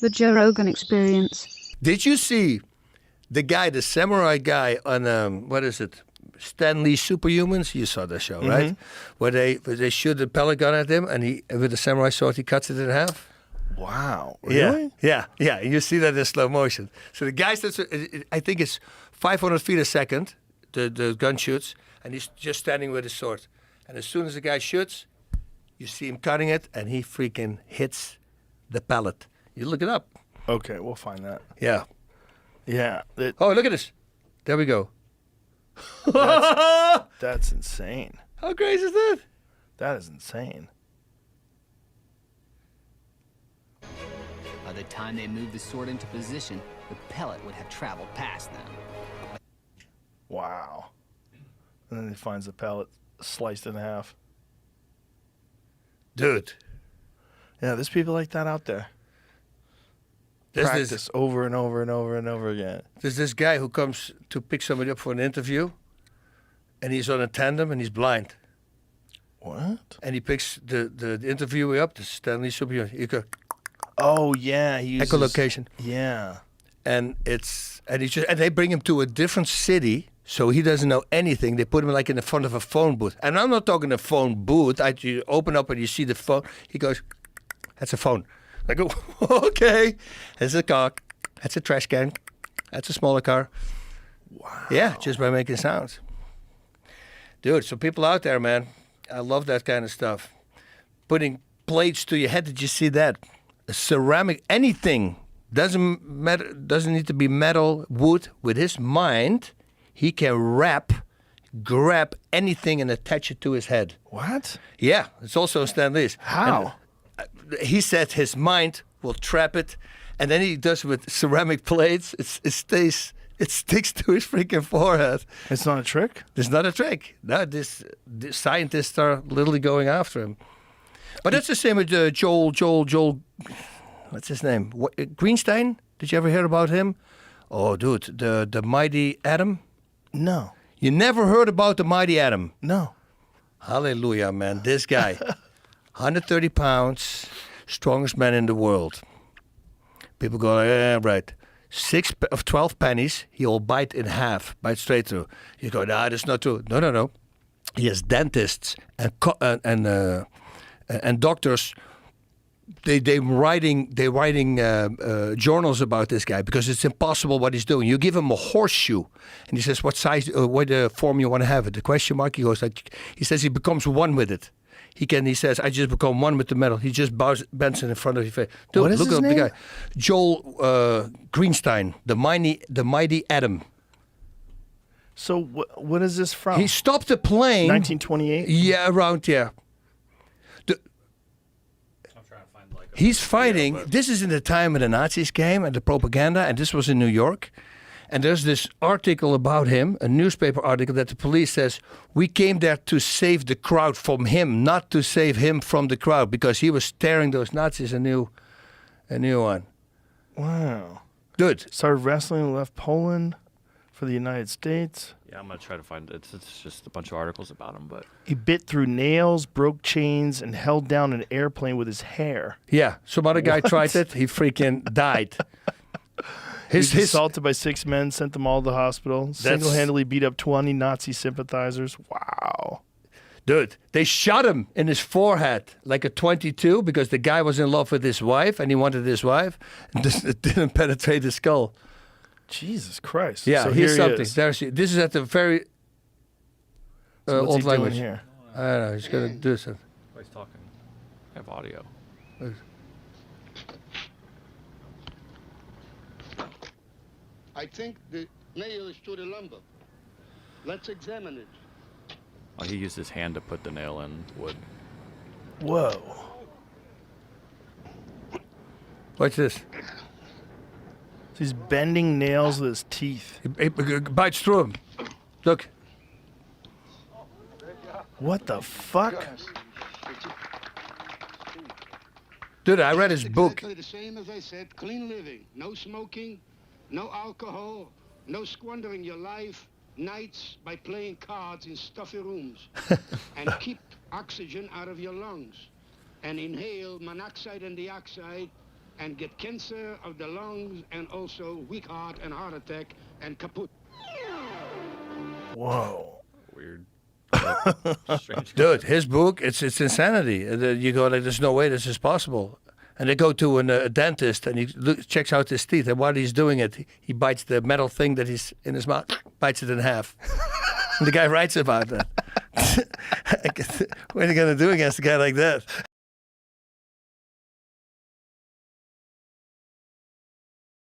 The Joe Rogan Experience. Did you see the guy, the samurai guy on, what is it? Stanley Superhumans? You saw the show, right? Where they shoot a pellet gun at him and he, with a samurai sword, he cuts it in half. Wow. Really? Yeah. You see that in slow motion. So the guy starts, I think it's 500 feet a second, the gun shoots, and he's just standing with his sword. And as soon as the guy shoots, you see him cutting it, and he freaking hits the pellet. You look it up. Okay, we'll find that. Yeah. Yeah. Oh, look at this. There we go. That's insane. How crazy is that? That is insane. By the time they moved the sword into position, the pellet would have traveled past them. Wow. And then he finds the pellet sliced in half. Dude. Yeah, there's people like that out there. Practice over and over and over and over again. There's this guy who comes to pick somebody up for an interview, and he's on a tandem, and he's blind. What? And he picks the interviewee up, the Stanley Superhero. You go, oh, yeah. He uses, echolocation. Yeah. And they bring him to a different city, so he doesn't know anything. They put him like in the front of a phone booth. And I'm not talking a phone booth. You open up and you see the phone. He goes, that's a phone. I go, okay. That's a car. That's a trash can. That's a smaller car. Wow. Yeah, just by making sounds. Dude, so people out there, man, I love that kind of stuff. Putting plates to your head. Did you see that? A ceramic, anything. Doesn't matter. Doesn't need to be metal, wood. With his mind, he can grab anything and attach it to his head. What? Yeah, it's also Stan Lee's. How? And he said his mind will trap it, and then he does with ceramic plates. It sticks to his freaking forehead. It's not a trick? It's not a trick. No, this scientists are literally going after him. But that's the same with Joel. What's his name? Greenstein? Did you ever hear about him? Oh, dude, the mighty Atom. No. You never heard about the mighty Atom? No. Hallelujah, man! This guy, 130 pounds, strongest man in the world. People go, yeah, right. 12 pennies, he'll bite in half, bite straight through. You go, nah, that's not true. No. He has dentists and doctors. They're writing journals about this guy because it's impossible what he's doing. You give him a horseshoe, and he says, "What size, what form you want to have it?" The question mark. He goes like, he says he becomes one with it. He says, I just become one with the metal. He just bends it in front of your face. Dude, what is look his up name? the guy. Joel Greenstein, the mighty Atom. So what is this from? He stopped the plane. 1928? Yeah, around, yeah. He's fighting. This is in the time when the Nazis came and the propaganda, and this was in New York. And there's this article about him, a newspaper article, that the police says, we came there to save the crowd from him, not to save him from the crowd, because he was tearing those Nazis a new one. Wow. Dude. Started wrestling and left Poland for the United States. Yeah, I'm going to try to find it. It's just a bunch of articles about him. But he bit through nails, broke chains, and held down an airplane with his hair. Yeah, some other guy tried it. He freaking died. He was assaulted by 6 men, sent them all to the hospital. Single-handedly beat up 20 Nazi sympathizers. Wow. Dude, they shot him in his forehead like a .22 because the guy was in love with his wife and he wanted his wife. And it didn't penetrate his skull. Jesus Christ. Yeah, so here's here something. This is at the very so what's old he language. Doing here? I don't know. He's going to do something. he's talking. I have audio. I think the nail is through the lumber. Let's examine it. Oh, he used his hand to put the nail in wood. Whoa. Watch this. So he's bending nails with his teeth. He bites through him. Look. What the fuck? Dude, I read his book. Exactly the same as I said. Clean living. No smoking. No alcohol. No squandering your life nights by playing cards in stuffy rooms. And keep oxygen out of your lungs. And inhale monoxide and dioxide and get cancer of the lungs and also weak heart and heart attack and kaput. Whoa. Weird. Strange. Dude, his book, it's insanity. You go like, there's no way this is possible. And they go to a dentist and he checks out his teeth. And while he's doing it, he bites the metal thing that he's in his mouth, bites it in half. And the guy writes about that. What are you going to do against a guy like that?